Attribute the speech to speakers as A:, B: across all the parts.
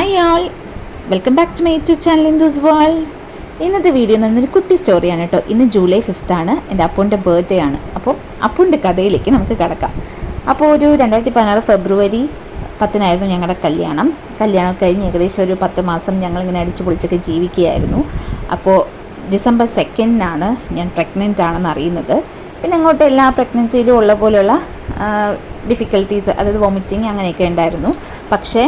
A: Hi all, welcome back to my YouTube channel Indu's world. ഇന്നത്തെ video എന്ന് പറയുന്നത് കുട്ടി സ്റ്റോറിയാണ് കേട്ടോ. ഇന്ന് ജൂലൈ 5 ആണ്, എൻ്റെ അപ്പൂൻ്റെ ബർത്ത്ഡേ ആണ്. അപ്പോൾ അപ്പൂൻ്റെ കഥയിലേക്ക് നമുക്ക് കിടക്കാം. അപ്പോൾ ഒരു 2016 ഫെബ്രുവരി 10 ഞങ്ങളുടെ കല്യാണം കഴിഞ്ഞ് ഏകദേശം ഒരു 10 മാസം ഞങ്ങളിങ്ങനെ അടിച്ചു പൊളിച്ചൊക്കെ ജീവിക്കുകയായിരുന്നു. അപ്പോൾ ഡിസംബർ 2 ഞാൻ പ്രഗ്നൻ്റ് ആണെന്ന് അറിയുന്നത്. പിന്നെ അങ്ങോട്ട് എല്ലാ പ്രഗ്നൻസിയിലും ഉള്ള പോലെയുള്ള ഡിഫിക്കൽട്ടീസ്, അതായത് വോമിറ്റിങ് അങ്ങനെയൊക്കെ ഉണ്ടായിരുന്നു. പക്ഷേ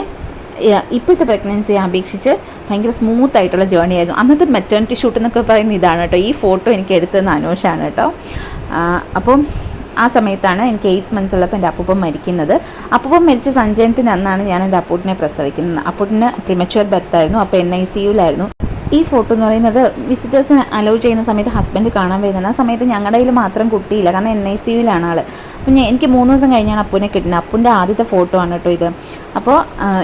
A: ഇപ്പോഴത്തെ പ്രഗ്നൻസിയെ അപേക്ഷിച്ച് ഭയങ്കര സ്മൂത്ത് ആയിട്ടുള്ള ജേർണി ആയിരുന്നു. അന്നത്തെ മെറ്റേണിറ്റി ഷൂട്ട് എന്നൊക്കെ പറയുന്ന ഇതാണ് കേട്ടോ. ഈ ഫോട്ടോ എനിക്ക് എടുത്തതെന്ന് അനോഷാണ് കേട്ടോ. അപ്പം ആ സമയത്താണ് എനിക്ക് 8 months ഉള്ളപ്പോൾ എൻ്റെ അപ്പൂപ്പൻ മരിക്കുന്നത്. അപ്പൂപ്പൻ മരിച്ച സഞ്ചയനത്തിന് അന്നാണ് ഞാൻ എൻ്റെ അപ്പൂട്ടിനെ പ്രസവിക്കുന്നത്. അപ്പൂട്ടിന് പ്രിമച്വർ ബർത്ത് ആയിരുന്നു. അപ്പോൾ NICUലായിരുന്നു. ഈ ഫോട്ടോ എന്ന് പറയുന്നത് വിസിറ്റേഴ്സിന് അലോ ചെയ്യുന്ന സമയത്ത് ഹസ്ബൻഡ് കാണാൻ വരുന്നത്. ആ സമയത്ത് ഞങ്ങളുടെ കയ്യിൽ മാത്രം കുട്ടിയില്ല, കാരണം NICUലാണ് ആൾ. അപ്പം എനിക്ക് 3 ദിവസം കഴിഞ്ഞാണ് അപ്പൂനെ കിട്ടുന്നത്. അപ്പൂൻ്റെ ആദ്യത്തെ ഫോട്ടോ ആണ് കേട്ടോ ഇത്. അപ്പോൾ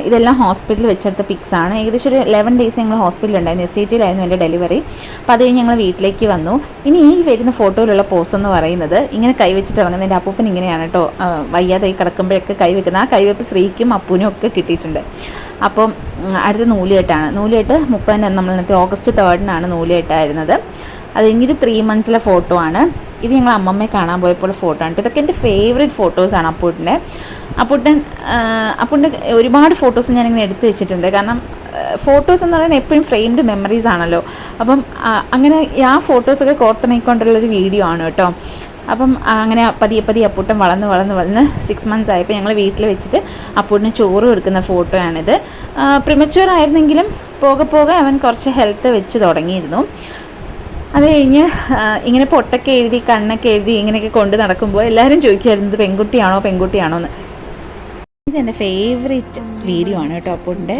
A: ഇതെല്ലാം ഹോസ്പിറ്റലിൽ വെച്ചെടുത്ത പിക്സ് ആണ്. ഏകദേശം ഒരു 11 days ഞങ്ങൾ ഹോസ്പിറ്റലിൽ ഉണ്ടായിരുന്നു. SCTയിലായിരുന്നു എൻ്റെ ഡെലിവറി. അപ്പോൾ അത് കഴിഞ്ഞ് ഞങ്ങൾ വീട്ടിലേക്ക് വന്നു. ഇനി ഈ വരുന്ന ഫോട്ടോയിലുള്ള പോസ് എന്ന് പറയുന്നത് ഇങ്ങനെ കൈവച്ചിട്ട് ഇറങ്ങുന്നത് എൻ്റെ അപ്പൂപ്പൻ ഇങ്ങനെയാണ് കേട്ടോ. വയ്യാതെ കിടക്കുമ്പോഴൊക്കെ കൈവെക്കുന്നത്. ആ കൈവെപ്പ് സ്ത്രീക്കും അപ്പൂനും ഒക്കെ കിട്ടിയിട്ടുണ്ട്. അപ്പം അടുത്ത നൂലുകെട്ടാണ്. നൂലുകെട്ട് 30 നമ്മളിനകത്ത് August 3 നൂലുകെട്ടായിരുന്നത്. അത് കഴിഞ്ഞിട്ട് 3 months ഫോട്ടോ ആണ്. ഇത് ഞങ്ങൾ അമ്മമ്മയെ കാണാൻ പോയപ്പോൾ ഫോട്ടോ ആണ്. ഇതൊക്കെ എൻ്റെ ഫേവറേറ്റ് ഫോട്ടോസാണ് അപ്പൂട്ടിൻ്റെ. അപ്പൂൻ്റെ ഒരുപാട് ഫോട്ടോസ് ഞാനിങ്ങനെ എടുത്തു വെച്ചിട്ടുണ്ട്. കാരണം ഫോട്ടോസ് എന്ന് പറയുന്നത് എപ്പോഴും ഫ്രെയിംഡ് മെമ്മറീസ് ആണല്ലോ. അപ്പം അങ്ങനെ ആ ഫോട്ടോസൊക്കെ കോർത്തിണക്കൊണ്ടുള്ളൊരു വീഡിയോ ആണ് കേട്ടോ. അപ്പം അങ്ങനെ പതിയെ അപ്പൂട്ടൻ വളർന്ന് 6 months ആയപ്പോൾ ഞങ്ങൾ വീട്ടിൽ വെച്ചിട്ട് അപ്പൂട്ടിന് ചോറ് കൊടുക്കുന്ന ഫോട്ടോയാണിത്. പ്രിമച്വർ ആയിരുന്നെങ്കിലും പോകെ അവൻ കുറച്ച് ഹെൽത്ത് വെച്ച് തുടങ്ങിയിരുന്നു. അത് കഴിഞ്ഞ് ഇങ്ങനെ പൊട്ടൊക്കെ എഴുതി കണ്ണൊക്കെ എഴുതി ഇങ്ങനെയൊക്കെ കൊണ്ട് നടക്കുമ്പോൾ എല്ലാവരും ചോദിക്കുമായിരുന്നു ഇത് പെൺകുട്ടിയാണോ എന്ന്. ഇതെൻ്റെ ഫേവറേറ്റ് വീഡിയോ ആണ് കേട്ടോ അപ്പൂട്ടിൻ്റെ.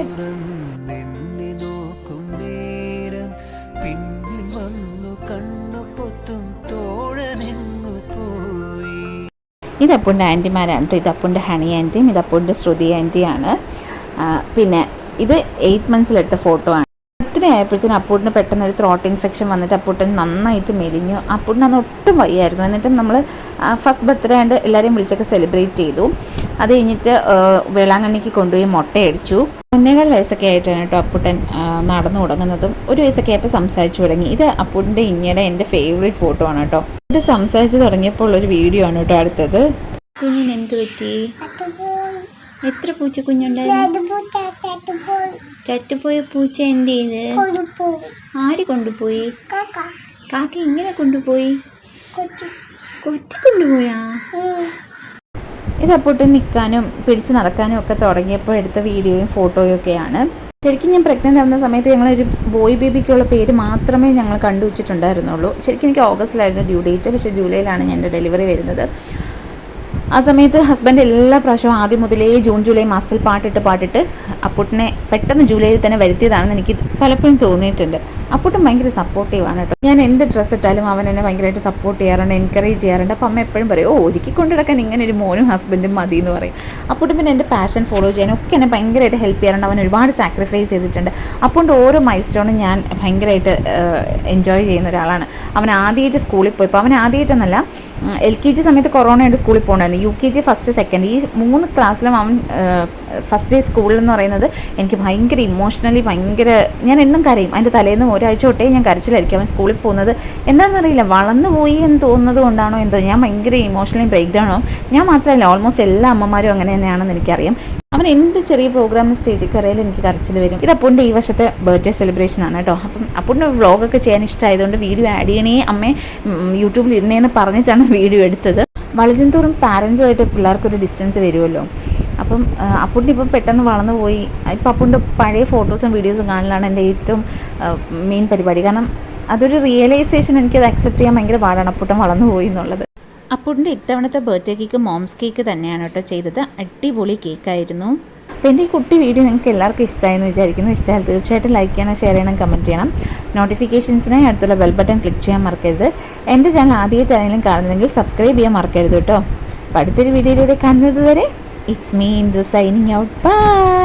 A: ഇത് അപ്പൂൻ്റെ ആൻറ്റിമാരാണ് കേട്ടോ. ഇത് അപ്പൂൻ്റെ ഹണി ആൻറ്റിയും ഇത് അപ്പൂൻ്റെ ശ്രുതി ആൻറ്റിയാണ്. പിന്നെ ഇത് 8 months ഫോട്ടോ ആണ്. ബർത്ത്ഡേ ആയപ്പോഴത്തേനും അപ്പൂട്ടിന് പെട്ടെന്നൊരു ത്രോട്ട് ഇൻഫെക്ഷൻ വന്നിട്ട് അപ്പൂട്ടൻ നന്നായിട്ട് മെലിഞ്ഞു. അപ്പൂട്ടിന് അന്ന് ഒട്ടും വയ്യായിരുന്നു. എന്നിട്ടും നമ്മൾ ഫസ്റ്റ് ബർത്ത്ഡേ ആയിട്ട് എല്ലാവരെയും വിളിച്ചൊക്കെ സെലിബ്രേറ്റ് ചെയ്തു. അത് കഴിഞ്ഞിട്ട് വേളാങ്കണ്ണിക്ക് കൊണ്ടുപോയി മുട്ടയടിച്ചു. 1.25 വയസ്സൊക്കെ ആയിട്ടാണ് കേട്ടോ അപ്പൂട്ടൻ നടന്നു തുടങ്ങുന്നതും. 1 വയസ്സൊക്കെ ആയപ്പോൾ സംസാരിച്ചു തുടങ്ങി. ഇത് അപ്പൂട്ടിൻ്റെ ഇന്നയുടെ എൻ്റെ ഫേവറേറ്റ് ഫോട്ടോ ആണ് കേട്ടോ. ഇത് സംസാരിച്ച് തുടങ്ങിയപ്പോൾ ഉള്ളൊരു വീഡിയോ ആണ് കേട്ടോ അടുത്തത്. കുഞ്ഞിന് എന്ത് പറ്റി? എത്ര പൂച്ച കുഞ്ഞുണ്ടായിരുന്നു? ചത്തുപോയ പൂച്ച എന്ത് ചെയ്ത്? ആര് കൊണ്ടുപോയി? കാക്ക ഇങ്ങനെ കൊണ്ടുപോയി? കൊത്തി കൊണ്ടുപോയാ? ഇത് അപ്പൂട്ട് നിൽക്കാനും പിടിച്ച് നടക്കാനും ഒക്കെ തുടങ്ങിയപ്പോൾ എടുത്ത വീഡിയോയും ഫോട്ടോയും ഒക്കെയാണ്. ശരിക്കും ഞാൻ പ്രഗ്നൻ്റ് ആവുന്ന സമയത്ത് ഞങ്ങളൊരു ബോയ് ബേബിക്കുള്ള പേര് മാത്രമേ ഞങ്ങൾ കണ്ടുവച്ചിട്ടുണ്ടായിരുന്നുള്ളൂ. ശരിക്കും എനിക്ക് ഓഗസ്റ്റിലായിരുന്നു ഡ്യൂ ഡേറ്റ്, പക്ഷേ ജൂലൈയിലാണ് ഞാൻ എൻ്റെ ഡെലിവറി വരുന്നത്. ആ സമയത്ത് ഹസ്ബൻഡ് എല്ലാ പ്രാവശ്യവും ആദ്യം മുതലേ ജൂൺ ജൂലൈ മാസത്തിൽ പാട്ടിട്ട് അപ്പൂട്ടിനെ പെട്ടെന്ന് ജൂലൈയിൽ തന്നെ വരുത്തിയതാണെന്ന് എനിക്ക് പലപ്പോഴും തോന്നിയിട്ടുണ്ട്. അപ്പൂട്ടൻ ഭയങ്കര സപ്പോർട്ടീവാണ് കേട്ടോ. ഞാൻ എന്ത് ഡ്രസ്സ് ഇട്ടാലും അവൻ എന്നെ ഭയങ്കരമായിട്ട് സപ്പോർട്ട് ചെയ്യാറുണ്ട്, എൻകറേജ് ചെയ്യാറുണ്ട്. അപ്പം അമ്മ എപ്പോഴും പറയും ഒരുക്കി കൊണ്ടിടക്കാൻ ഇങ്ങനെ ഒരു മോനും ഹസ്ബൻഡും മതി എന്ന് പറയും. അപ്പൂട്ടൻ പിന്നെ എൻ്റെ പാഷൻ ഫോളോ ചെയ്യാനൊക്കെ എന്നെ ഭയങ്കരമായിട്ട് ഹെൽപ്പ് ചെയ്യാറുണ്ട്. അവൻ ഒരുപാട് സാക്രിഫൈസ് ചെയ്തിട്ടുണ്ട്. അപ്പൂൻ്റെ ഓരോ മൈൽ സ്റ്റോണും ഞാൻ ഭയങ്കരമായിട്ട് എൻജോയ് ചെയ്യുന്ന ഒരാളാണ്. അവൻ ആദ്യമായിട്ട് സ്കൂളിൽ പോയപ്പോൾ അവൻ ആദ്യമായിട്ടെന്നല്ല LKG സമയത്ത് കൊറോണയായിട്ട് സ്കൂളിൽ പോകണമായിരുന്നു. UKG ഫസ്റ്റ് സെക്കൻഡ് ഈ 3 ക്ലാസ്സിലും അവൻ ഫസ്റ്റ് ഡേ സ്കൂളിൽ എന്ന് പറയുന്നത് എനിക്ക് ഭയങ്കര ഇമോഷണലി ഞാൻ എന്നും കരയും. അതിൻ്റെ തലേന്ന് ഒരാഴ്ച തൊട്ടേ ഞാൻ കരച്ചിലായിരിക്കും. അവൻ സ്കൂളിൽ പോകുന്നത് എന്താണെന്നറിയില്ല, വളർന്നു പോയി എന്ന് തോന്നുന്നത് കൊണ്ടാണോ എന്തോ ഞാൻ ഭയങ്കര ഇമോഷണലി ബ്രേക്ക് ഡൗൺ ആവും. ഞാൻ മാത്രമല്ല ഓൾമോസ്റ്റ് എല്ലാ അമ്മമാരും അങ്ങനെ തന്നെയാണെന്ന് എനിക്കറിയാം. അവൻ എന്ത് ചെറിയ പ്രോഗ്രാമിന് സ്റ്റേജിൽ കയറിയാലും എനിക്ക് കരച്ചിൽ വരും. ഇത് അപ്പൂൻ്റെ ഈ വർഷത്തെ ബർത്ത്ഡേ സെലിബ്രേഷൻ ആണ് കേട്ടോ. അപ്പം അപ്പൂൻ്റെ വ്ളോഗൊക്കെ ചെയ്യാൻ ഇഷ്ടമായതുകൊണ്ട് വീഡിയോ ആഡ് ചെയ്യണേ അമ്മേ യൂട്യൂബിൽ ഇടണേന്ന് പറഞ്ഞിട്ടാണ് വീഡിയോ എടുത്തത്. വളരും തോറും പാരൻസുമായിട്ട് പിള്ളേർക്കൊരു ഡിസ്റ്റൻസ് വരുമല്ലോ. അപ്പം അപ്പൂൻ്റെ ഇപ്പം പെട്ടെന്ന് വളർന്നു പോയി. ഇപ്പം അപ്പൂൻ്റെ പഴയ ഫോട്ടോസും വീഡിയോസും കാണലാണ് എൻ്റെ ഏറ്റവും മെയിൻ പരിപാടി. കാരണം അതൊരു റിയലൈസേഷൻ, എനിക്കത് അക്സെപ്റ്റ് ചെയ്യാൻ ഭയങ്കര പാടാണ് അപ്പൂട്ടൻ വളർന്നു പോയി എന്നുള്ളത്. അപ്പൂട്ടിൻ്റെ ഇത്തവണത്തെ ബർത്ത്ഡേ കേക്ക് മോംസ് കേക്ക് തന്നെയാണ് കേട്ടോ ചെയ്തത്. അടിപൊളി കേക്കായിരുന്നു. അപ്പോൾ എൻ്റെ ഈ കുട്ടി വീഡിയോ നിങ്ങൾക്ക് എല്ലാവർക്കും ഇഷ്ടമായെന്ന് വിചാരിക്കുന്നു. ഇഷ്ടമായാൽ തീർച്ചയായിട്ടും ലൈക്ക് ചെയ്യണം, ഷെയർ ചെയ്യണം, കമൻറ്റ് ചെയ്യണം. നോട്ടിഫിക്കേഷൻസിനായി അടുത്തുള്ള ബെൽ ബട്ടൺ ക്ലിക്ക് ചെയ്യാൻ മറക്കരുത്. എൻ്റെ ചാനൽ ആദ്യമായിട്ടാണെങ്കിലും കാണുന്നതെങ്കിൽ സബ്സ്ക്രൈബ് ചെയ്യാൻ മറക്കരുത് കേട്ടോ. അപ്പോൾ അടുത്തൊരു വീഡിയോയിലൂടെ കാണുന്നത് വരെ it's me Indu signing out. By.